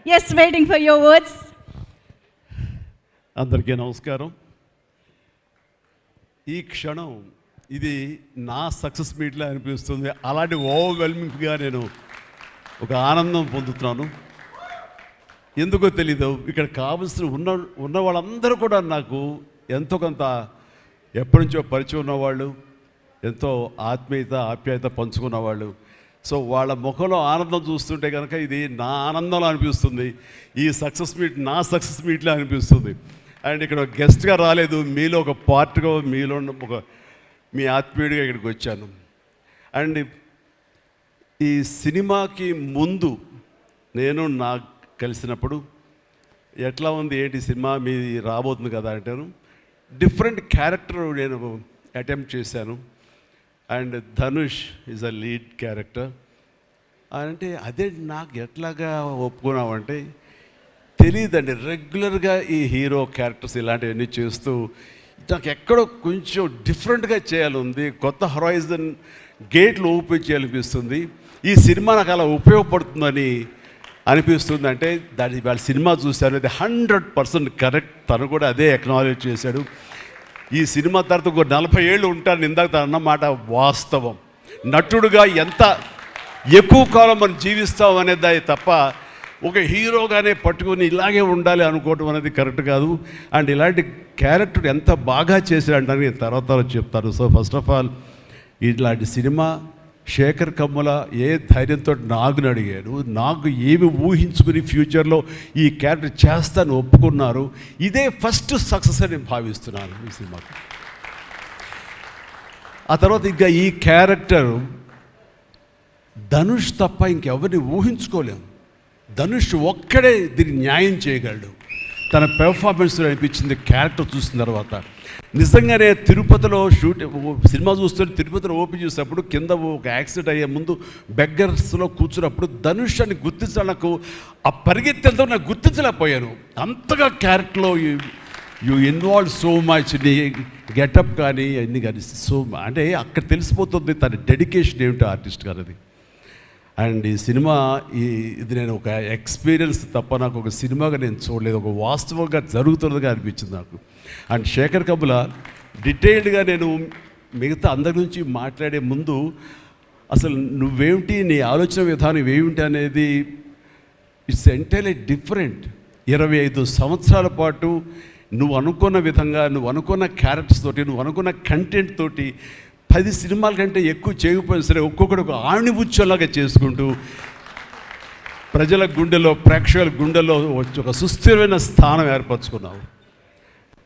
Yes, waiting for your words. అందరికీ నమస్కారం. ఈ క్షణం ఇది నా సక్సెస్ మీట్లా అనిపిస్తుంది. అలాంటి ఓవర్వెల్మింగ్గా నేను ఒక ఆనందం పొందుతున్నాను. ఎందుకో తెలీదు, ఇక్కడ కావలసిన ఉన్న వాళ్ళందరూ కూడా నాకు ఎంతో కొంత ఎప్పటి నుంచో పరిచయం ఉన్నవాళ్ళు, ఎంతో ఆప్యాయత పంచుకున్నవాళ్ళు. సో వాళ్ళ ముఖంలో ఆనందం చూస్తుంటే కనుక ఇది నా ఆనందంలో అనిపిస్తుంది. ఈ సక్సెస్ మీట్ నా సక్సెస్ మీట్లా అనిపిస్తుంది. అండ్ ఇక్కడ గెస్ట్గా రాలేదు, మీలో ఒక పార్ట్గా, మీలో ఒక మీ ఆత్మీయుడిగా ఇక్కడికి వచ్చాను. అండ్ ఈ సినిమాకి ముందు నేను నాకు కలిసినప్పుడు ఎట్లా ఉంది ఏంటి సినిమా మీ రాబోతుంది కదా అంటాను. డిఫరెంట్ క్యారెక్టర్ నేను అటెంప్ట్ చేశాను. And Dhanush is a lead character. అంటే అదే నాకు ఎట్లాగా ఒప్పుకున్నామంటే తెలియదండి. రెగ్యులర్గా ఈ హీరో క్యారెక్టర్స్ ఇలాంటివన్నీ చేస్తూ నాకు ఎక్కడో కొంచెం డిఫరెంట్గా చేయాలి, కొత్త హొరైజన్ గేట్లు ఓపెన్ చేయాలనిపిస్తుంది. ఈ సినిమా నాకు అలా ఉపయోగపడుతుందని అనిపిస్తుంది. అంటే దాని వాళ్ళ సినిమా చూశాను, అది 100% కరెక్ట్. తను కూడా అదే అక్నాలెడ్జ్ చేశాడు. ఈ సినిమా తర్వాత ఒక 40 ఏళ్ళు ఉంటాను ఇందాక తను అన్నమాట వాస్తవం. నటుడుగా ఎంత ఎక్కువ కాలం మనం జీవిస్తాం అనేది తప్ప ఒక హీరోగానే పట్టుకొని ఇలాగే ఉండాలి అనుకోవటం అనేది కరెక్ట్ కాదు. అండ్ ఇలాంటి క్యారెక్టర్ ఎంత బాగా చేశాడంటే నేను తర్వాత చెప్తాను. సో ఫస్ట్ ఆఫ్ ఆల్ ఇలాంటి సినిమా శేఖర్ కమ్ముల ఏ ధైర్యంతో నాగుని అడిగాడు, నాకు ఏమి ఊహించుకుని ఫ్యూచర్లో ఈ క్యారెక్టర్ చేస్తాను ఒప్పుకున్నారు. ఇదే ఫస్ట్ సక్సెస్ అని నేను భావిస్తున్నాను ఈ సినిమాకి. ఆ తర్వాత ఇంకా ఈ క్యారెక్టర్ ధనుష్ తప్ప ఇంకెవరిని ఊహించుకోలేము. ధనుష్ ఒక్కడే దీన్ని న్యాయం చేయగలడు. తన పెర్ఫార్మెన్స్లో అనిపించింది క్యారెక్టర్ చూసిన తర్వాత. నిజంగానే తిరుపతిలో సినిమా చూస్తుంటే తిరుపతిలో ఓపెన్ చేసినప్పుడు కింద ఒక యాక్సిడెంట్ అయ్యే ముందు బెగ్గర్స్లో కూర్చున్నప్పుడు ధనుష్ అని గుర్తించాలి. నాకు ఆ పరిగెత్తేంతో నాకు గుర్తించలేకపోయాను. అంతగా క్యారెక్టర్లో యూ ఇన్వాల్వ్ సో మచ్. నీ గెటప్ కానీ అన్నీ కానీ సో అంటే అక్కడ తెలిసిపోతుంది తన డెడికేషన్ ఏమిటో ఆర్టిస్ట్ గారు అది. అండ్ ఈ సినిమా ఇది నేను ఒక ఎక్స్పీరియన్స్ తప్ప నాకు ఒక సినిమాగా నేను చూడలేదు, ఒక వాస్తవంగా జరుగుతున్నదిగా అనిపించింది నాకు. అండ్ శేఖర్ కమ్ముల డీటెయిల్డ్గా నేను మిగతా అందరి నుంచి మాట్లాడే ముందు అసలు నువ్వేమిటి, నీ ఆలోచన విధానం ఏమిటి అనేది ఇట్స్ ఎంటైర్లీ డిఫరెంట్. 25 సంవత్సరాల పాటు నువ్వు అనుకున్న విధంగా, నువ్వు అనుకున్న క్యారెక్టర్స్ తోటి, నువ్వు అనుకున్న కంటెంట్ తోటి 10 సినిమాల కంటే ఎక్కువ చేయకపోయినా సరే ఒక్కొక్కటి ఒక ఆణిముత్యంలాగా చేసుకుంటూ ప్రజల గుండెలో, ప్రేక్షకుల గుండెలో ఒక సుస్థిరమైన స్థానం ఏర్పరచుకున్నావు.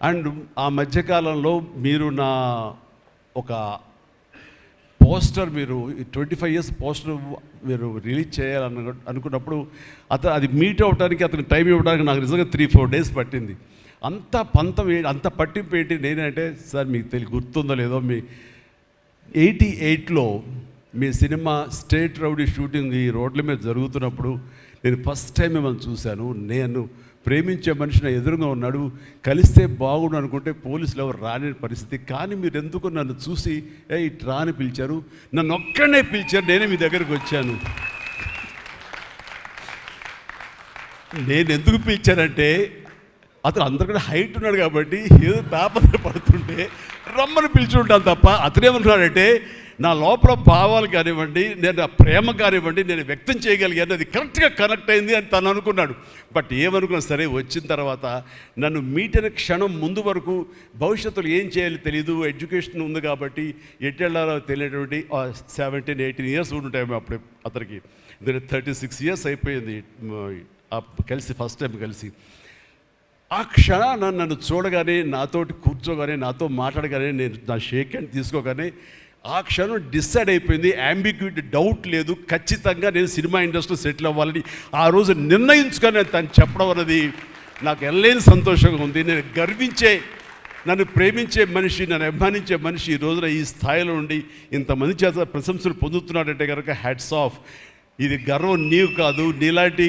అండ్ ఆ మధ్యకాలంలో మీరు నా ఒక పోస్టర్, మీరు 25 years పోస్టర్ మీరు రిలీజ్ చేయాలని అనుకున్నప్పుడు అది మీట్ అవ్వడానికి, అతనికి టైం ఇవ్వడానికి నాకు నిజంగా 3-4 days పట్టింది. అంత పంతం అంత పట్టింపు ఏంటి నేనంటే, సార్ మీకు గుర్తుందో లేదో, మీ 88లో మీ సినిమా స్టేట్ రౌడీ షూటింగ్ ఈ రోడ్ల మీద జరుగుతున్నప్పుడు నేను ఫస్ట్ టైం మిమ్మల్ని చూశాను. నేను ప్రేమించే మనిషి నా ఎదురుగా ఉన్నాడు, కలిస్తే బాగుండు అనుకుంటే పోలీసులు ఎవరు రాని పరిస్థితి. కానీ మీరు ఎందుకు నన్ను చూసి ఇటు రాని పిలిచారు, నన్ను ఒక్కడనే పిలిచారు, నేనే మీ దగ్గరికి వచ్చాను. నేను ఎందుకు పిలిచానంటే అతను అందరికన్నా హైట్ ఉన్నాడు కాబట్టి ఏదో తాపత్ర పడుతుంటే రమ్మని పిలిచుంటాను తప్ప అతనేమనుకున్నాడంటే నా లోపల భావాలు కానివ్వండి, నేను నా ప్రేమ కానివ్వండి నేను వ్యక్తం చేయగలిగాను, అది కరెక్ట్గా కనెక్ట్ అయింది అని తను అనుకున్నాడు. బట్ ఏమనుకున్నా సరే వచ్చిన తర్వాత నన్ను మీట్ అయిన క్షణం ముందు వరకు భవిష్యత్తులో ఏం చేయాలో తెలియదు, ఎడ్యుకేషన్ ఉంది కాబట్టి ఎట్టెళ్ళాలో తెలియటువంటి 17-18 years ఉంటాయి అప్పుడు అతనికి. 36 years అయిపోయింది కలిసి, ఫస్ట్ టైం కలిసి. ఆ క్షణాన నన్ను చూడగానే, నాతోటి కూర్చోగానే, నాతో మాట్లాడగానే, నేను నా షేక్ హ్యాండ్ తీసుకోగానే ఆ క్షణం డిసైడ్ అయిపోయింది. అంబిగ్యూటీ, డౌట్ లేదు, ఖచ్చితంగా నేను సినిమా ఇండస్ట్రీలో సెటిల్ అవ్వాలని ఆ రోజు నిర్ణయించుకొని తను చెప్పడం అన్నది నాకు ఎనలేని సంతోషంగా ఉంది. నేను గర్వించే, నన్ను ప్రేమించే మనిషి, నన్ను అభిమానించే మనిషి ఈ రోజున ఈ స్థాయిలో ఉండి ఇంతమంది చేత ప్రశంసలు పొందుతున్నాడంటే కనుక హ్యాట్స్ ఆఫ్. ఇది గర్వం నీవు కాదు, నీలాంటి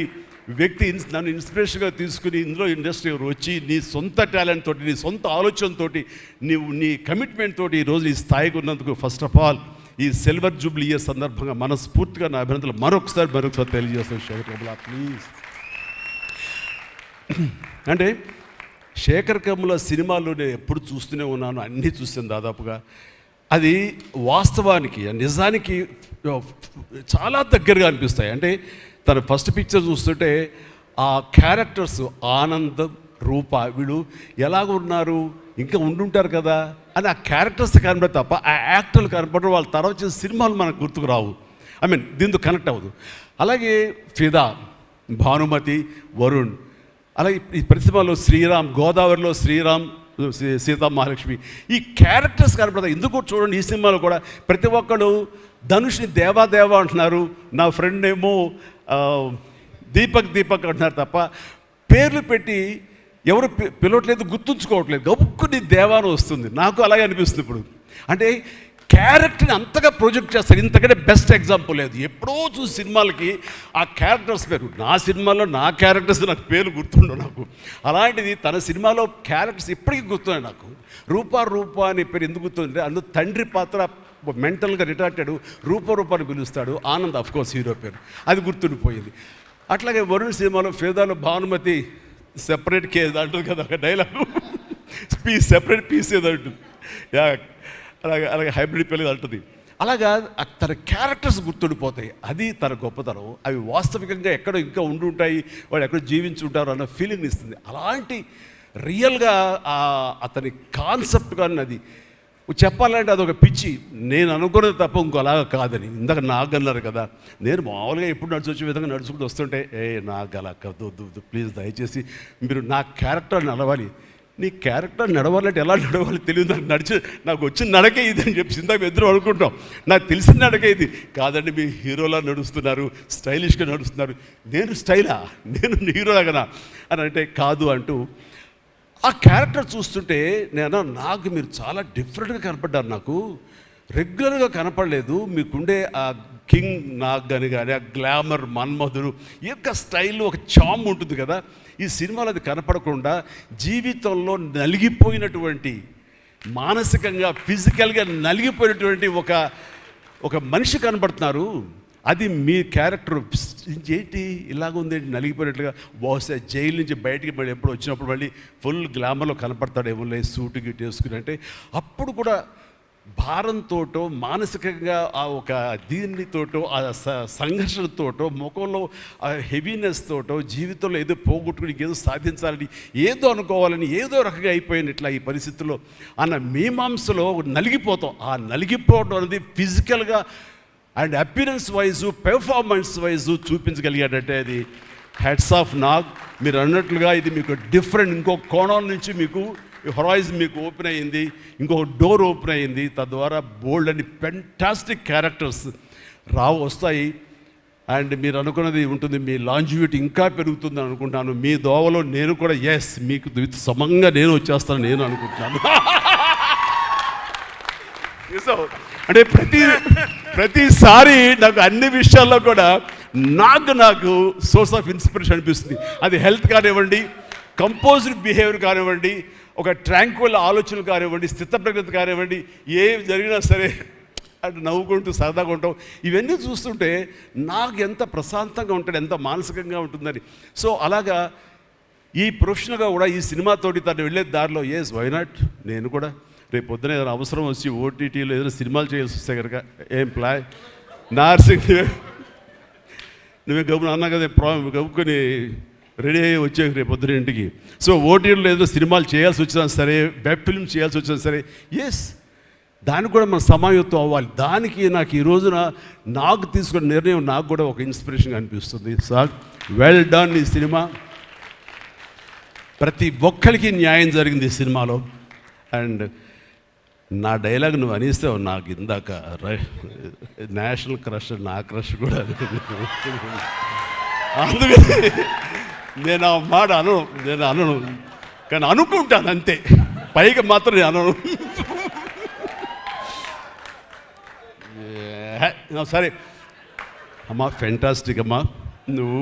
వ్యక్తి నన్ను ఇన్స్పిరేషన్గా తీసుకుని ఇందులో ఇండస్ట్రీ వచ్చి నీ సొంత టాలెంట్ తోటి, నీ సొంత ఆలోచనతో, నీ కమిట్మెంట్ తోటి ఈరోజు ఈ స్థాయికి ఉన్నందుకు ఫస్ట్ ఆఫ్ ఆల్ ఈ సిల్వర్ జూబ్లీ ఇయర్ సందర్భంగా మనస్ఫూర్తిగా నా అభినందనలు మరొకసారి తెలియజేస్తాను. శేఖర్ కమ్ముల ప్లీజ్. అంటే శేఖర్ కమ్ముల సినిమాలు నేను ఎప్పుడు చూస్తూనే ఉన్నాను, అన్నీ చూసాను దాదాపుగా. అది వాస్తవానికి నిజానికి చాలా దగ్గరగా అనిపిస్తాయి. అంటే తన ఫస్ట్ పిక్చర్ చూస్తుంటే ఆ క్యారెక్టర్స్ ఆనందం, రూప వీళ్ళు ఎలాగ ఉన్నారు, ఇంకా ఉండుంటారు కదా అని ఆ క్యారెక్టర్స్ కనపడే తప్ప ఆ యాక్టర్లు కనపడరు. వాళ్ళ తర్వాత చేసిన సినిమాలు మనకు గుర్తుకు రావు, దీంతో కనెక్ట్ అవ్వదు. అలాగే ఫిదా, భానుమతి, వరుణ్, అలాగే ఈ ప్రతిమలో శ్రీరామ్, గోదావరిలో శ్రీరామ్, సీతా మహాలక్ష్మి, ఈ క్యారెక్టర్స్ కనపడతాయి. ఎందుకు చూడండి, ఈ సినిమాలో కూడా ప్రతి ఒక్కడు ధనుష్ని దేవా అంటున్నారు, నా ఫ్రెండ్ ఏమో దీపక్ అంటున్నారు తప్ప పేర్లు పెట్టి ఎవరు పిలవట్లేదు, గుర్తుంచుకోవట్లేదు. గబుక్కుని దేవాను వస్తుంది. నాకు అలాగే అనిపిస్తుంది ఇప్పుడు. అంటే క్యారెక్టర్ని అంతగా ప్రొజెక్ట్ చేస్తారు. ఇంతకంటే బెస్ట్ ఎగ్జాంపుల్ లేదు. ఎప్పుడో చూసి సినిమాలకి ఆ క్యారెక్టర్స్ పేరు, నా సినిమాలో నా క్యారెక్టర్స్ నాకు పేరు గుర్తుండవు నాకు. అలాంటిది తన సినిమాలో క్యారెక్టర్స్ ఇప్పటికీ గుర్తున్నాయి నాకు. రూప అనే పేరు ఎందుకు గుర్తుందంటే అందులో తండ్రి పాత్ర మెంటల్గా రిటార్టెడ్ రూపాన్ని పిలుస్తాడు. ఆనంద్ అఫ్కోర్స్ హీరో పేరు, అది గుర్తుండిపోయింది. అట్లాగే వరుణ్ సినిమాలో ఫిదాలో భానుమతి సెపరేట్ కేజ్ అంటుంది కదా ఒక డైలాగ్, సెపరేట్ పీస్ ఏదో అంటుంది. అలాగే హైబ్రిడ్ పెళ్ళి అంటుంది. అలాగా తన క్యారెక్టర్స్ గుర్తుండిపోతాయి. అది తన గొప్పతనం. అవి వాస్తవికంగా ఎక్కడో ఇంకా ఉండుంటాయి, వాళ్ళు ఎక్కడో జీవించుంటారు అన్న ఫీలింగ్ ఇస్తుంది. అలాంటి రియల్గా అతని కాన్సెప్ట్ కానీ అది చెప్పాలంటే అదొక పిచ్చి. నేను అనుకున్నది తప్ప ఇంకోలాగా కాదని. ఇందాక నాకు అన్నారు కదా, నేను మామూలుగా ఎప్పుడు వచ్చే విధంగా నడుచుకుంటూ వస్తుంటే నాకు అలా వద్దు ప్లీజ్, దయచేసి మీరు నా క్యారెక్టర్ నడవాలి. నీ క్యారెక్టర్ నడవాలంటే ఎలా నడవాలి తెలియదు నాకు. నాకు వచ్చిన నడకే ఇది అని చెప్పి ఇందాక ఇద్దరు అనుకుంటాం. నాకు తెలిసిన నడకే ఇది కాదండి, మీ హీరోలా నడుస్తున్నారు, స్టైలిష్గా నడుస్తున్నారు. నేను స్టైలా, నేను హీరోలాగనా అని అంటే కాదు అంటూ ఆ క్యారెక్టర్ చూస్తుంటే నాకు మీరు చాలా డిఫరెంట్గా కనపడ్డారు. నాకు రెగ్యులర్గా కనపడలేదు. మీకుండే ఆ కింగ్ నాగ్ అని కానీ ఆ గ్లామర్ మన్మధుడు ఈ యొక్క స్టైల్లో ఒక చామ్ ఉంటుంది కదా, ఈ సినిమాలో అది కనపడకుండా జీవితంలో నలిగిపోయినటువంటి, మానసికంగా ఫిజికల్గా నలిగిపోయినటువంటి ఒక మనిషి కనపడుతున్నారు. అది మీ క్యారెక్టర్. ఏంటి ఇలాగుందేంటి నలిగిపోయినట్లుగా, బహుశా జైలు నుంచి బయటికి మళ్ళీ ఎప్పుడు వచ్చినప్పుడు మళ్ళీ ఫుల్ గ్లామర్లో కనపడతాడేమో సూటు గిట్ వేసుకుని. అంటే అప్పుడు కూడా భారంతోటో మానసికంగా ఆ ఒక దీనితోటో ఆ సంఘర్షణతోటో ముఖంలో ఆ హెవీనెస్ తోటో జీవితంలో ఏదో పోగొట్టుకుని ఏదో సాధించాలని ఏదో అనుకోవాలని ఏదో రకంగా అయిపోయినట్లా ఈ పరిస్థితుల్లో అన్న మీమాంసలో నలిగిపోతాం. ఆ నలిగిపోవడం అనేది ఫిజికల్గా and appearance wise performance wise చూపించగలిగాడంటే అది హెడ్స్ ఆఫ్ నాగ్. మీరు అన్నట్లుగా ఇది మీకు డిఫరెంట్, ఇంకో కోణం నుంచి మీకు హొరైజన్ మీకు ఓపెన్ అయ్యింది, ఇంకొక డోర్ ఓపెన్ అయ్యింది. తద్వారా బోల్డ్ అని ఫెంటాస్టిక్ క్యారెక్టర్స్ వస్తాయి. అండ్ మీరు అనుకున్నది ఉంటుంది, మీ లాంజివిటీ ఇంకా పెరుగుతుందని అనుకుంటున్నాను. మీ దోవలో నేను కూడా మీకు సమంగా నేను వచ్చేస్తాను నేను అనుకుంటున్నాను. అంటే ప్రతిసారి నాకు అన్ని విషయాల్లో కూడా నాకు సోర్స్ ఆఫ్ ఇన్స్పిరేషన్ అనిపిస్తుంది. అది హెల్త్ కానివ్వండి, కంపోజ్డ్ బిహేవియర్ కానివ్వండి, ఒక ట్రాంక్విల్ ఆలోచనలు కానివ్వండి, స్థితప్రజ్ఞత కానివ్వండి, ఏం జరిగినా సరే అంటే నవ్వుకుంటూ సరదాగా ఉంటాం. ఇవన్నీ చూస్తుంటే నాకు ఎంత ప్రశాంతంగా ఉంటాడు, ఎంత మానసికంగా ఉంటుందని. సో అలాగా ఈ ప్రొఫెషనల్గా కూడా ఈ సినిమాతోటి తను వెళ్ళే దారిలో వై నాట్ నేను కూడా రేపు పొద్దున ఏదైనా అవసరం వచ్చి ఓటీటీలో ఏదైనా సినిమాలు చేయాల్సి వస్తే కనుక ఏం ప్లాయ్ నార్సింగ్ నువ్వే గబున అన్నా కదా గబుకొని రెడీ అయ్యి వచ్చే రేపు పొద్దున ఇంటికి. సో ఓటీటీలో ఏదైనా సినిమాలు చేయాల్సి వచ్చినా సరే, వెబ్ ఫిల్మ్ చేయాల్సి వచ్చినా సరే, దానికి కూడా మనం సమాయత్తం అవ్వాలి. దానికి నాకు ఈ రోజున నాకు తీసుకున్న నిర్ణయం నాకు కూడా ఒక ఇన్స్పిరేషన్గా అనిపిస్తుంది. Sir well done. ఈ సినిమా ప్రతి ఒక్కరికి న్యాయం జరిగింది ఈ సినిమాలో. అండ్ నా డైలాగ్ నువ్వు అనిస్తావు నాకు ఇందాక నేషనల్ క్రష్, నా క్రష్ కూడా. అందుకని నేను ఆ మాట అనను కానీ అనుకుంటాను అంతే, పైకి మాత్రం నేను అనను. సరే అమ్మా, ఫెంటాస్టిక్ అమ్మా నువ్వు.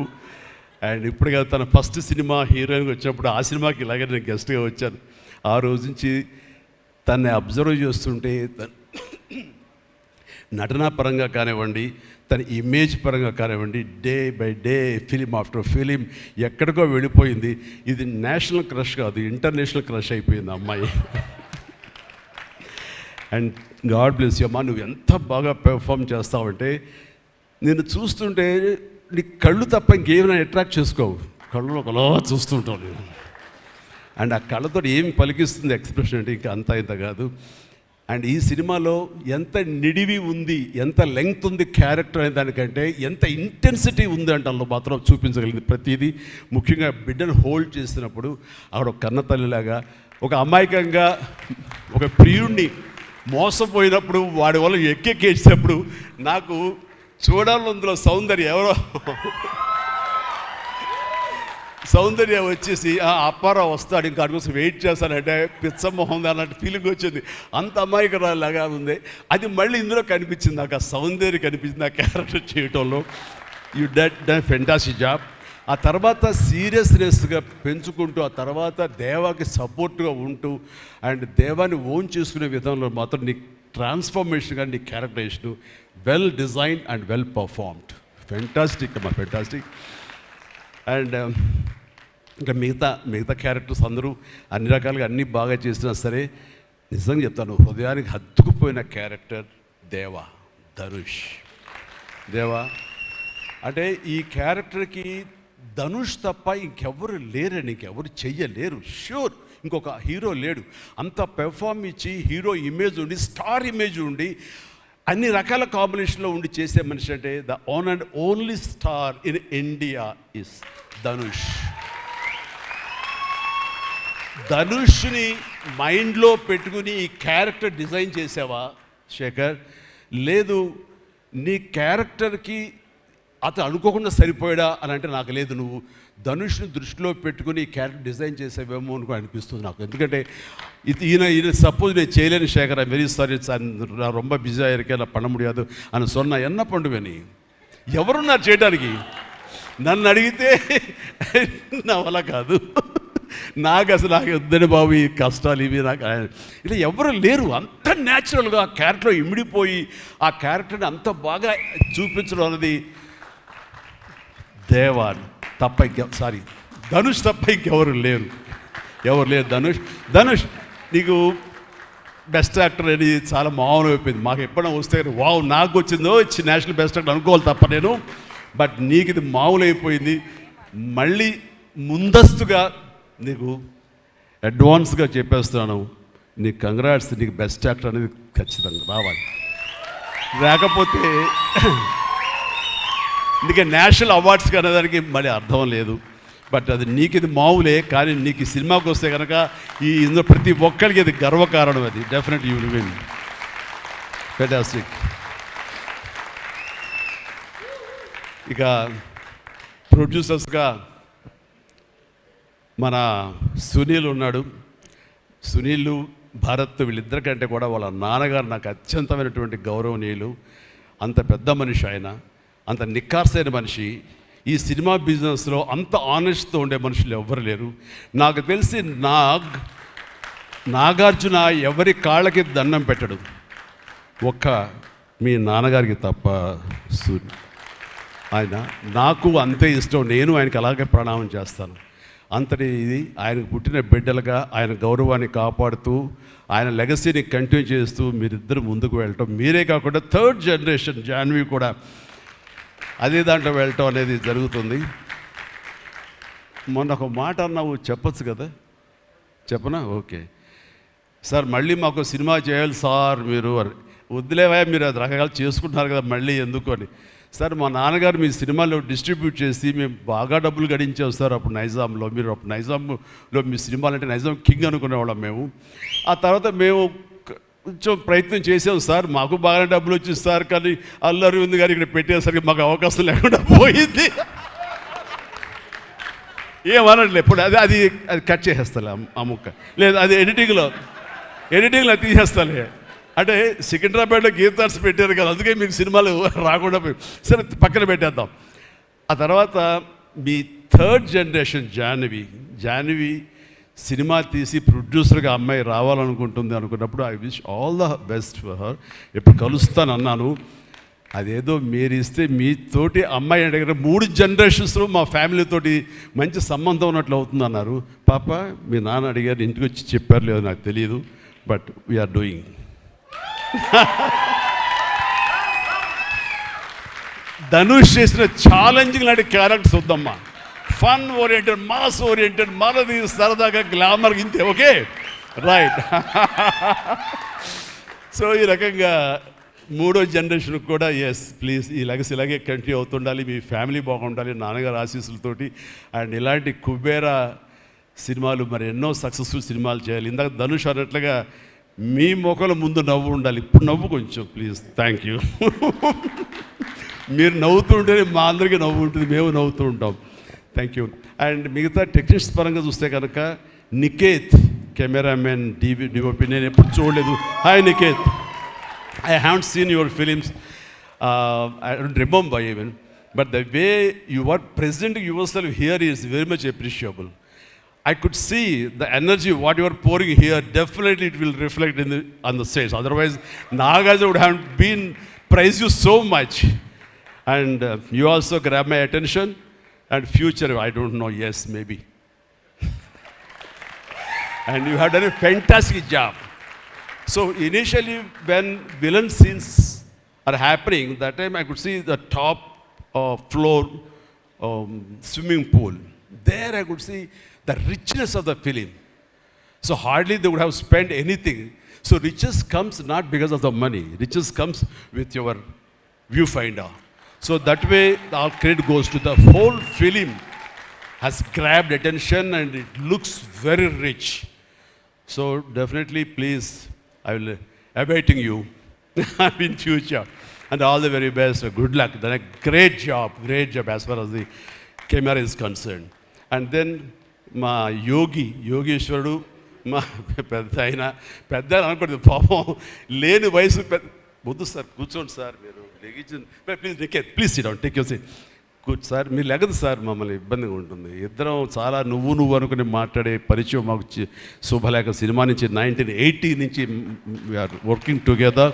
అండ్ ఇప్పుడుగా తన ఫస్ట్ సినిమా హీరోయిన్గా వచ్చినప్పుడు ఆ సినిమాకి ఇలాగే నేను గెస్ట్గా వచ్చాను. ఆ రోజు నుంచి తనని అబ్జర్వ్ చేస్తుంటే నటనా పరంగా కానివ్వండి, తన ఇమేజ్ పరంగా కానివ్వండి, day by day film after film ఎక్కడికో వెళ్ళిపోయింది. ఇది నేషనల్ క్రష్ కాదు, ఇంటర్నేషనల్ క్రష్ అయిపోయింది అమ్మాయి. అండ్ గాడ్ బ్లెస్ యూ అమ్మా, నువ్వు ఎంత బాగా పెర్ఫామ్ చేస్తావంటే నేను చూస్తుంటే నీ కళ్ళు తప్ప ఇంకేమైనా అట్రాక్ట్ చేసుకోవు, కళ్ళు ఒకలా చూస్తుంటావు నేను. అండ్ ఆ కళ్ళతో ఏమి పలికిస్తుంది ఎక్స్ప్రెషన్ అంటే ఇంకా అంత ఇంత కాదు. అండ్ ఈ సినిమాలో ఎంత నిడివి ఉంది, ఎంత లెంగ్త్ ఉంది క్యారెక్టర్ అనే దానికంటే ఎంత ఇంటెన్సిటీ ఉంది అంటే అందులో మాత్రం చూపించగలిగింది ప్రతిదీ. ముఖ్యంగా బిడ్డను హోల్డ్ చేసినప్పుడు ఆవిడ ఒక కన్నతల్లిలాగా, ఒక అమాయకంగా ఒక ప్రియుణ్ణి మోసపోయినప్పుడు వాడి వల్ల ఎక్కేసినప్పుడు నాకు చూడాలందులో సౌందర్య వచ్చేసి అప్పారావు వస్తాడు ఇంకా అటు కోసం వెయిట్ చేస్తానంటే పిచ్చమోహం అన్నట్టు ఫీలింగ్ వచ్చింది. అంత అమాయకురాలాగా ఉంది. అది మళ్ళీ ఇందులో కనిపించింది, నాకు ఆ సౌందర్య కనిపించింది ఆ క్యారెక్టర్ చేయటంలో. You done fantastic job. ఆ తర్వాత సీరియస్నెస్గా పెంచుకుంటూ, ఆ తర్వాత దేవాకి సపోర్ట్గా ఉంటూ అండ్ దేవాన్ని ఓన్ చేసుకునే విధంలో మాత్రం నీ ట్రాన్స్ఫర్మేషన్ కానీ నీ characterization well designed and well performed. Fantastic అమ్మా, ఫెంటాస్టిక్. అండ్ ఇంకా మిగతా క్యారెక్టర్స్ అందరూ అన్ని రకాలుగా అన్నీ బాగా చేసినా సరే నిజంగా చెప్తాను, హృదయానికి హత్తుకుపోయిన క్యారెక్టర్ ధనుష్. అంటే ఈ క్యారెక్టర్కి ధనుష్ తప్ప ఇంకెవరు లేరని, ఇంకెవరు చెయ్యలేరు. ష్యూర్ ఇంకొక హీరో లేడు. అంత పెర్ఫార్మ్ ఇచ్చి హీరో ఇమేజ్ ఉండి, స్టార్ ఇమేజ్ ఉండి, అన్ని రకాల కాంబినేషన్లో ఉండి చేసే మనిషి అంటే the one and only star in India is Dhanush. ధనుష్ని మైండ్లో పెట్టుకుని ఈ క్యారెక్టర్ డిజైన్ చేసావా శేఖర్? లేదు, నీ క్యారెక్టర్కి అతను అనుకోకుండా సరిపోయాడా అని అంటే నాకు లేదు. నువ్వు ధనుష్ని దృష్టిలో పెట్టుకుని ఈ క్యారెక్టర్ డిజైన్ చేసేవేమో అనుకో అనిపిస్తుంది నాకు. ఎందుకంటే ఈయన సపోజ్ నేను చేయలేని శేఖర్, ఐ వెరీ సారీ, நான் ரொம்ப பிஸியாக இருக்கேன், நான் பண்ண முடியாது అని சொன்னா என்ன பண்ணுவேని? ఎవరున్నారు చేయడానికి? నన్ను అడిగితే నా వల్ల కాదు, నాకు వద్దని బాబు ఈ కష్టాలు ఇవి నాకు ఇలా ఎవరు లేరు. అంత న్యాచురల్గా ఆ క్యారెక్టర్లో ఇమిడిపోయి ఆ క్యారెక్టర్ని అంత బాగా చూపించడం అన్నది ధనుష్ తప్ప ఇంకెవరు లేరు. ధనుష్ నీకు బెస్ట్ యాక్టర్ అని చాలా మామూలు అయిపోయింది. మాకు ఎప్పుడైనా వస్తే వావ్ నాకు వచ్చిందో నేషనల్ బెస్ట్ యాక్టర్ అనుకోవాలి తప్ప నేను. బట్ నీకు ఇది మామూలు అయిపోయింది. మళ్ళీ ముందస్తుగా నీకు అడ్వాన్స్గా చెప్పేస్తున్నాను, నీకు కంగ్రాట్స్. నీకు బెస్ట్ యాక్టర్ అనేది ఖచ్చితంగా రావాలి. లేకపోతే నీకు నేషనల్ అవార్డ్స్కి అనేదానికి మళ్ళీ అర్థం లేదు. బట్ అది నీకు ఇది మామూలే, కానీ నీకు ఈ సినిమాకి వస్తే కనుక ఇందులో ప్రతి ఒక్కరికి ఇది గర్వకారణం. అది definite you will win. Fantastic. ఇక ప్రొడ్యూసర్స్గా మన సునీల్ ఉన్నాడు. సునీల్, భారత్ వీళ్ళిద్దరికంటే కూడా వాళ్ళ నాన్నగారు నాకు అత్యంతమైనటువంటి గౌరవనీయులు. అంత పెద్ద మనిషి ఆయన, అంత నిక్కార్సైన మనిషి. ఈ సినిమా బిజినెస్లో అంత ఆనెస్ట్తో ఉండే మనుషులు ఎవ్వరు లేరు నాకు తెలిసి. నాగార్జున ఎవరి కాళ్ళకి దండం పెట్టడు, ఒక్క మీ నాన్నగారికి తప్ప. ఆయన నాకు అంతే ఇష్టం, నేను ఆయనకి అలాగే ప్రణామం చేస్తాను. అంతటి ఇది ఆయనకు పుట్టిన బిడ్డలుగా ఆయన గౌరవాన్ని కాపాడుతూ ఆయన లెగసీని కంటిన్యూ చేస్తూ మీరిద్దరు ముందుకు వెళ్ళటం, మీరే కాకుండా థర్డ్ జనరేషన్ జాన్వి కూడా అదే దాంట్లో వెళ్ళటం అనేది జరుగుతుంది. మొన్న ఒక మాట అన్నావు, చెప్పచ్చు కదా? చెప్పనా? ఓకే సార్, మళ్ళీ మాకు సినిమా చేయాలి సార్. మీరు వద్దులేవా, మీరు అది రకరకాలు చేసుకుంటున్నారు కదా, మళ్ళీ ఎందుకు అని. సార్, మా నాన్నగారు మీ సినిమాలో డిస్ట్రిబ్యూట్ చేసి మేము బాగా డబ్బులు గడించాం సార్ అప్పుడు నైజాంలో. మీరు అప్పుడు నైజాంలో మీ సినిమాలు అంటే నైజాం కింగ్ అనుకునేవాళ్ళం మేము. ఆ తర్వాత మేము కొంచెం ప్రయత్నం చేసాం సార్, మాకు బాగానే డబ్బులు వచ్చింది సార్, కానీ అల్లు అరవింద్ గారు ఇక్కడ పెట్టేసరికి మాకు అవకాశం లేకుండా పోయింది. ఏమనట్లే ఇప్పుడు అది కట్ చేసేస్తాలే ఆ ముక్క, లేదు అది ఎడిటింగ్లో తీసేస్తాలే. అంటే సికింద్రాబాద్లో గీతార్స్ పెట్టారు కదా, అందుకే మీకు సినిమాలు రాకుండా పోయి సరే పక్కన పెట్టేద్దాం. ఆ తర్వాత మీ థర్డ్ జనరేషన్ జాహ్నవి సినిమా తీసి ప్రొడ్యూసర్గా అమ్మాయి రావాలనుకుంటుంది అనుకున్నప్పుడు I wish all the best for her. ఎప్పుడు కలుస్తాను అన్నాను. అదేదో మీరు ఇస్తే మీతోటి అమ్మాయి అడిగిన 3 జనరేషన్స్లో మా ఫ్యామిలీతోటి మంచి సంబంధం ఉన్నట్లు అవుతుంది అన్నారు. పాప మీ నాన్న అడిగారు, ఇంటికి వచ్చి చెప్పారు లేదో నాకు తెలియదు, బట్ వీఆర్ డూయింగ్. ధనుష్ చేసిన ఛాలెంజింగ్ లాంటి క్యారెక్టర్స్ వద్దమ్మా. ఫన్ ఓరియంటెడ్, మాస్ ఓరియంటెడ్, మనది సరదాగా గ్లామర్ ఇంతే. Okay, right. సో ఈ రకంగా 3వ జనరేషన్కి కూడా ఎస్ ప్లీజ్ ఈ లెగసీ ఇలాగే కంటిన్యూ అవుతుండాలి, మీ ఫ్యామిలీ బాగుండాలి నాన్నగారు ఆశీస్సులతోటి. అండ్ ఇలాంటి కుబేరా సినిమాలు మరి ఎన్నో సక్సెస్ఫుల్ సినిమాలు చేయాలి. ఇందాక ధనుష్ అన్నట్లుగా మీ మొక్కల ముందు నవ్వు ఉండాలి. ఇప్పుడు నవ్వు కొంచెం ప్లీజ్. Thank you. మీరు నవ్వుతూ ఉంటేనే మా అందరికీ నవ్వు ఉంటుంది, మేము నవ్వుతూ ఉంటాం. Thank you. అండ్ మిగతా టెక్నీషియన్స్ పరంగా చూస్తే కనుక నికేత్ కెమెరామెన్ డిఓపి నేను ఎప్పుడు చూడలేదు. Hi Niket, I haven't seen your films. I don't remember even. But the way you are presenting yourself here is very much appreciable. I could see the energy, what you are pouring here, definitely it will reflect on the stage. Otherwise, Nagarjuna would have been praised you so much. And you also grab my attention. And future, I don't know, yes, maybe. And you have done a fantastic job. So initially when villain scenes are happening, that time I could see the top floor swimming pool. There I could see the richness of the film. So hardly they would have spent anything. So riches comes not because of the money. Riches comes with your viewfinder. So that way all credit goes to the whole film has grabbed attention and it looks very rich. So definitely please, I will awaiting you in future, and all the very best. Good luck. Done a great job as far as the camera is concerned. And then మా యోగేశ్వరుడు మా పెద్ద అనుకోండి పాపం లేని వయసు వద్దు sir కూర్చోండి sir మీరు లెగించండి please sit down take your seat కూర్చో సార్ మీరు లెగదు సార్ మమ్మల్ని ఇబ్బందిగా ఉంటుంది ఇద్దరం చాలా నువ్వు అనుకుని మాట్లాడే పరిచయం మాకు శుభలేఖ సినిమా నుంచి 1980 నుంచి వీఆర్ వర్కింగ్ టుగెదర్.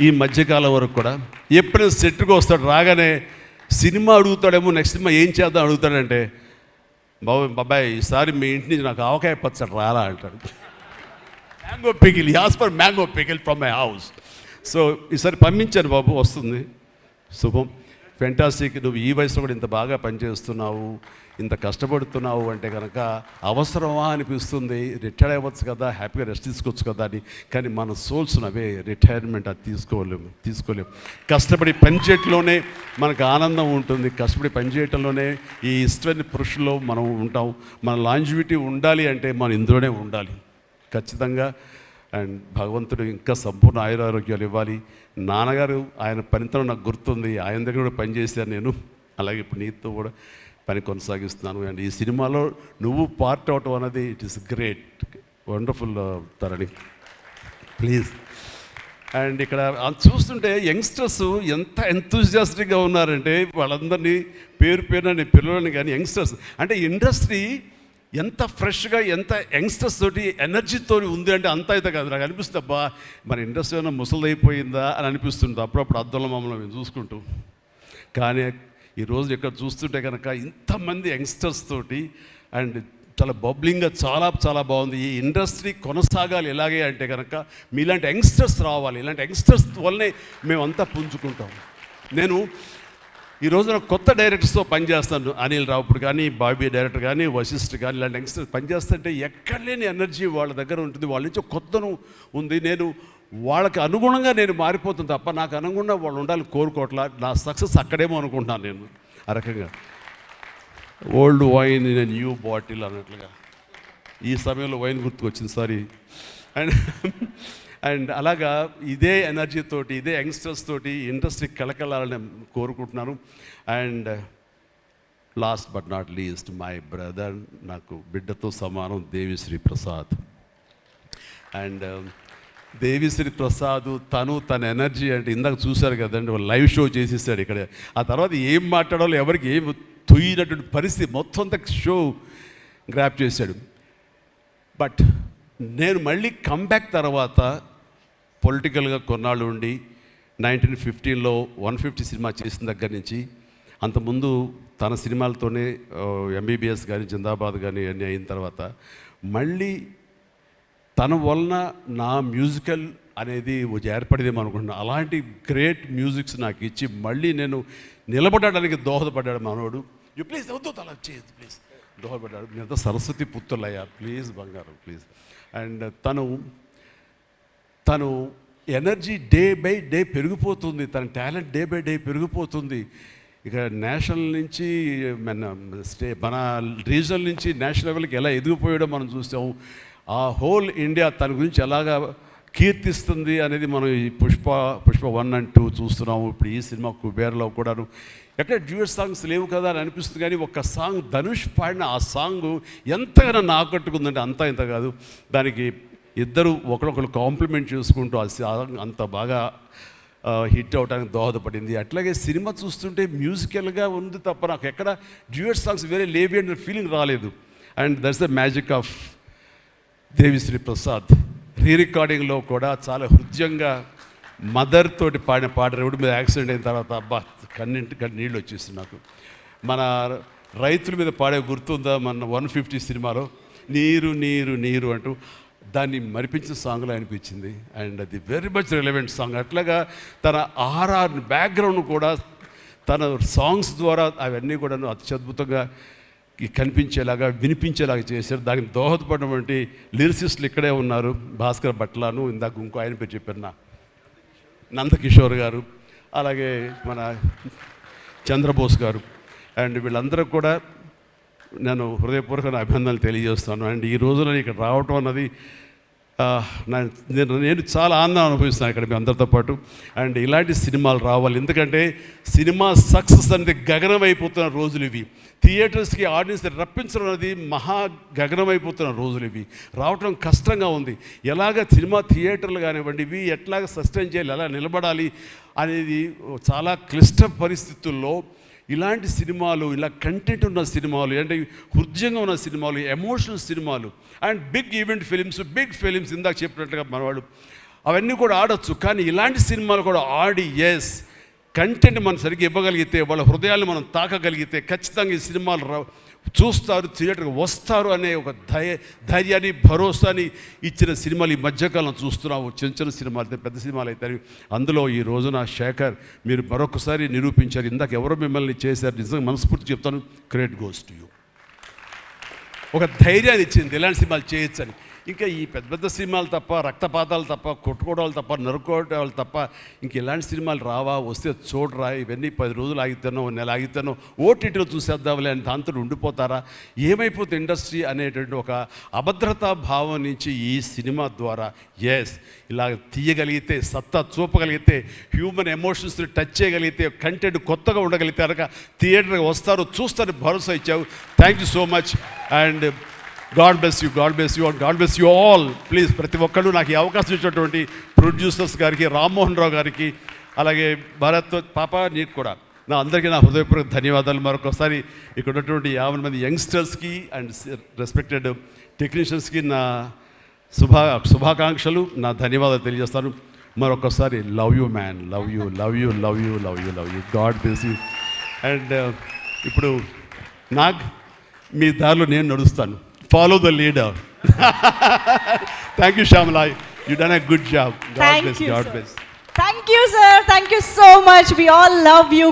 ఈ మధ్యకాలం వరకు కూడా ఎప్పుడైనా సెట్కి వస్తాడు రాగానే సినిమా అడుగుతాడేమో నెక్స్ట్ సినిమా ఏం చేద్దాం అడుగుతాడంటే బాబాయ్ ఈసారి మీ ఇంటి నుంచి నాకు ఆవకాయ పచ్చడి రాలా అంటాడు. Mango pickle, as for mango pickle from my house. So ఈసారి పంపించాను బాబు, వస్తుంది. శుభం. ఫెంటాస్టిక్. నువ్వు ఈ వయసులో కూడా ఇంత బాగా పనిచేస్తున్నావు, ఇంత కష్టపడుతున్నావు అంటే కనుక అవసరమా అనిపిస్తుంది. రిటైర్ అవ్వచ్చు కదా, హ్యాపీగా రెస్ట్ తీసుకోవచ్చు కదా అని. కానీ మన సోల్స్ అవే రిటైర్మెంట్ అది తీసుకోలేము. కష్టపడి పనిచేయటంలోనే మనకు ఆనందం ఉంటుంది, కష్టపడి పనిచేయటంలోనే ఈ ఇష్టమైన పురుషుల్లో మనం ఉంటాం. మన లాంజివిటీ ఉండాలి అంటే మనం ఇందులోనే ఉండాలి ఖచ్చితంగా. అండ్ భగవంతుడు ఇంకా సంపూర్ణ ఆయురారోగ్యాలు ఇవ్వాలి. నాన్నగారు ఆయన పనితనం నాకు గుర్తుంది, ఆయన దగ్గర కూడా పనిచేశాను నేను, అలాగే ఇప్పుడు నీతో కూడా పని కొనసాగిస్తున్నాను. అండ్ ఈ సినిమాలో నువ్వు పార్ట్ అవటం అన్నది it is great, wonderful Tharani, please. And ఇక్కడ చూస్తుంటే యంగ్స్టర్స్ ఎంత ఎంతూజియాస్టిక్గా ఉన్నారంటే వాళ్ళందరినీ పేరున నేను పిల్లలని కానీ యంగ్స్టర్స్ అంటే ఇండస్ట్రీ ఎంత ఫ్రెష్గా ఎంత యంగ్స్టర్స్ తోటి ఎనర్జీతో ఉంది అంటే అంత అయితే కాదు. నాకు అనిపిస్తుంది అబ్బా మన ఇండస్ట్రీ ఏమైనా ముసలిదైపోయిందా అని అనిపిస్తుంది అప్పుడప్పుడు అద్దంలో మమ్మల్ని మేము చూసుకుంటూ. కానీ ఈరోజు ఇక్కడ చూస్తుంటే కనుక ఇంతమంది యంగ్స్టర్స్ తోటి అండ్ చాలా బబ్లింగ్గా చాలా బాగుంది. ఈ ఇండస్ట్రీ కొనసాగాలి ఎలాగే అంటే కనుక మీలాంటి యంగ్స్టర్స్ రావాలి. ఇలాంటి యంగ్స్టర్స్ వల్లనే మేమంతా పుంజుకుంటాం. నేను ఈ రోజున కొత్త డైరెక్టర్స్తో పనిచేస్తాను, అనిల్ రావుపూడి కానీ, బాబీ డైరెక్టర్ కానీ, వశిష్ఠ్ కానీ, ఇలాంటి యంగ్స్టర్స్ పనిచేస్తుంటే ఎక్కడ లేని ఎనర్జీ వాళ్ళ దగ్గర ఉంటుంది, వాళ్ళ నుంచి కొత్తను ఉంది. నేను వాళ్ళకి అనుగుణంగా నేను మారిపోతుంది తప్ప నాకు అనుగుణంగా వాళ్ళు ఉండాలి కోరుకోవట్లా. నా సక్సెస్ అక్కడేమో అనుకుంటున్నాను నేను. ఆ రకంగా old wine in a new bottle అన్నట్లుగా ఈ సమయంలో వైన్ గుర్తుకొచ్చింది, సారీ. అండ్ అలాగా ఇదే ఎనర్జీతోటి ఇదే యంగ్స్టర్స్ తోటి ఇండస్ట్రీ కలకలాలని కోరుకుంటున్నాను. And last but not least my brother, నాకు బిడ్డతో సమానం, దేవిశ్రీ ప్రసాద్. అండ్ దేవిశ్రీ ప్రసాద్ తన ఎనర్జీ అంటే ఇందాక చూశారు కదండి, లైవ్ షో చేసేసాడు ఇక్కడ. ఆ తర్వాత ఏం మాట్లాడాలో ఎవరికి ఏం తుయ్యినటువంటి పరిస్థితి మొత్తం అంతా షో గ్రాప్ చేశాడు. బట్ నేను మళ్ళీ కంబ్యాక్ తర్వాత పొలిటికల్గా కొన్నాళ్ళు ఉండి 1915లో 150 సినిమా చేసిన దగ్గర నుంచి అంతకుముందు తన సినిమాలతోనే ఎంబీబీఎస్ కానీ జిందాబాద్ కానీ అన్నీ అయిన తర్వాత మళ్ళీ తన వలన నా మ్యూజికల్ అనేది ఏర్పడేదేమో అనుకుంటున్నాను. అలాంటి గ్రేట్ మ్యూజిక్స్ నాకు ఇచ్చి మళ్ళీ నేను నిలబడడానికి దోహదపడ్డాడు మనోడు. యూ ప్లీజ్ వద్దు అలా చేయదు ప్లీజ్ దోహదపడ్డాడు. నేనంతా సరస్వతి పుత్రులయ్యా ప్లీజ్ బంగారం ప్లీజ్. అండ్ తను ఎనర్జీ డే బై డే పెరిగిపోతుంది, తన టాలెంట్ డే బై డే పెరిగిపోతుంది. ఇక నేషనల్ నుంచి మన రీజనల్ నుంచి నేషనల్ లెవెల్కి ఎలా ఎదిగిపోయాడో మనం చూసాము. ఆ హోల్ ఇండియా తన గురించి ఎలాగా కీర్తిస్తుంది అనేది మనం ఈ పుష్ప 1 and 2 చూస్తున్నాము. ఇప్పుడు ఈ సినిమా కుబేర్లో కూడాను ఎక్కడ డ్యూయట్ సాంగ్స్ లేవు కదా అని అనిపిస్తుంది, కానీ ఒక్క సాంగ్ ధనుష్ పాడిన ఆ సాంగ్ ఎంతగానో ఆకట్టుకుందంటే అంతా ఇంత కాదు. దానికి ఇద్దరు ఒకరొకరు కాంప్లిమెంట్ చేసుకుంటూ ఆ సాంగ్ అంత బాగా హిట్ అవడానికి దోహదపడింది. అట్లాగే సినిమా చూస్తుంటే మ్యూజికల్గా ఉంది తప్ప నాకు ఎక్కడ డ్యూయట్ సాంగ్స్ వేరే లేవి అనే ఫీలింగ్ రాలేదు. And that's the magic of Devi Sri Prasad. రికార్డింగ్లో కూడా చాలా హృదయంగా మదర్ తోటి పాడిన పాట రోడ్డు మీద యాక్సిడెంట్ అయిన తర్వాత అబ్బా కన్నింటి నీళ్ళు వచ్చేస్తుంది నాకు. మన రైతుల మీద పాడే గుర్తుందా మన 150 సినిమాలో నీరు నీరు నీరు అంటూ దాన్ని మరిపించిన సాంగ్లో అనిపించింది. అండ్ అది వెరీ మచ్ రిలవెంట్ సాంగ్. అట్లాగా తన ఆర్ఆర్ బ్యాక్గ్రౌండ్ కూడా తన సాంగ్స్ ద్వారా అవన్నీ కూడా అత్యద్భుతంగా కనిపించేలాగా వినిపించేలాగా చేశారు. దానికి దోహదపడినటువంటి లిరిసిస్టులు ఇక్కడే ఉన్నారు. భాస్కర్ భట్లాను, ఇందాక ఇంకో ఆయన పేరు చెప్పారు నందకిషోర్ గారు, అలాగే మన చంద్రబోస్ గారు. అండ్ వీళ్ళందరూ కూడా నేను హృదయపూర్వక అభినందనలు తెలియజేస్తాను. అండ్ ఈ రోజున ఇక్కడ రావటం అన్నది నేను చాలా ఆనందం అనుభవిస్తున్నాను ఇక్కడ మీ అందరితో పాటు. అండ్ ఇలాంటి సినిమాలు రావాలి, ఎందుకంటే సినిమా సక్సెస్ అనేది గగనమైపోతున్న రోజులు ఇవి. థియేటర్స్కి ఆడియన్స్ రప్పించడం అనేది మహా గగనమైపోతున్న రోజులు ఇవి. రావటం కష్టంగా ఉంది. ఎలాగ సినిమా థియేటర్లు కానివ్వండి ఇవి ఎట్లాగ సస్టైన్ చేయాలి, ఎలా నిలబడాలి అనేది చాలా క్లిష్ట పరిస్థితుల్లో ఇలాంటి సినిమాలు, ఇలా కంటెంట్ ఉన్న సినిమాలు, అంటే హృదయంగా ఉన్న సినిమాలు, ఎమోషనల్ సినిమాలు అండ్ బిగ్ ఈవెంట్ ఫిలిమ్స్ ఇందాక చెప్పినట్లుగా మనవాళ్ళు అవన్నీ కూడా ఆడొచ్చు. కానీ ఇలాంటి సినిమాలు కూడా ఆడి కంటెంట్ మనం సరిగ్గా ఇవ్వగలిగితే, వాళ్ళ హృదయాలను మనం తాకగలిగితే ఖచ్చితంగా ఈ సినిమాలు చూస్తారు, థియేటర్కి వస్తారు అనే ఒక ధైర్యాన్ని భరోసాని ఇచ్చిన సినిమాలు ఈ మధ్యకాలం చూస్తున్నాము. చిన్న సినిమాలు అయితే పెద్ద సినిమాలు అయితే అందులో ఈ రోజున శేఖర్ మీరు మరొకసారి నిరూపించారు. ఇందాక ఎవరో మిమ్మల్ని చేశారు, నిజంగా మనస్ఫూర్తి చెప్తాను, క్రెడిట్ గోస్ టు యూ. ఒక ధైర్యాన్ని ఇచ్చింది ఇలాంటి సినిమాలు చేయొచ్చని. ఇంకా ఈ పెద్ద పెద్ద సినిమాలు తప్ప, రక్తపాతాలు తప్ప, కొట్టుకోవడాలు తప్ప, నరుకోవడాలు తప్ప ఇంక ఇలాంటి సినిమాలు రావా, వస్తే చూడరా, ఇవన్నీ 10 రోజులు ఆగితేనో నెల ఆగితేనో ఓటీటీలో చూసేద్దాంలే అని దాంతో ఉండిపోతారా, ఏమైపోతే ఇండస్ట్రీ అనేటువంటి ఒక అభద్రతా భావం నుంచి ఈ సినిమా ద్వారా ఇలా తీయగలిగితే, సత్తా చూపగలిగితే, హ్యూమన్ ఎమోషన్స్ని టచ్ చేయగలిగితే, కంటెంట్ కొత్తగా ఉండగలిగితే కనుక థియేటర్కి వస్తారు, చూస్తారు భరోసా ఇచ్చావు. Thank you so much. And God bless you and God bless you all. Please ప్రతి ఒక్కళ్ళు నాకు ఈ అవకాశం ఇచ్చినటువంటి ప్రొడ్యూసర్స్ గారికి, రామ్మోహన్ రావు గారికి, అలాగే భారత్ పాప నీకు కూడా నా అందరికీ నా హృదయపూర్వక ధన్యవాదాలు. మరొకసారి ఇక్కడ ఉన్నటువంటి 50 మంది యంగ్స్టర్స్కి అండ్ రెస్పెక్టెడ్ టెక్నీషియన్స్కి నా శుభాకాంక్షలు, నా ధన్యవాదాలు తెలియజేస్తాను. మరొకసారి love you man, love you. God bless you. And ఇప్పుడు మీ దారిలో నేను నడుస్తాను. Follow the leader. Thank you, Shyamala. You done a good job. God bless. Thank you, sir. Thank you so much. We all love you.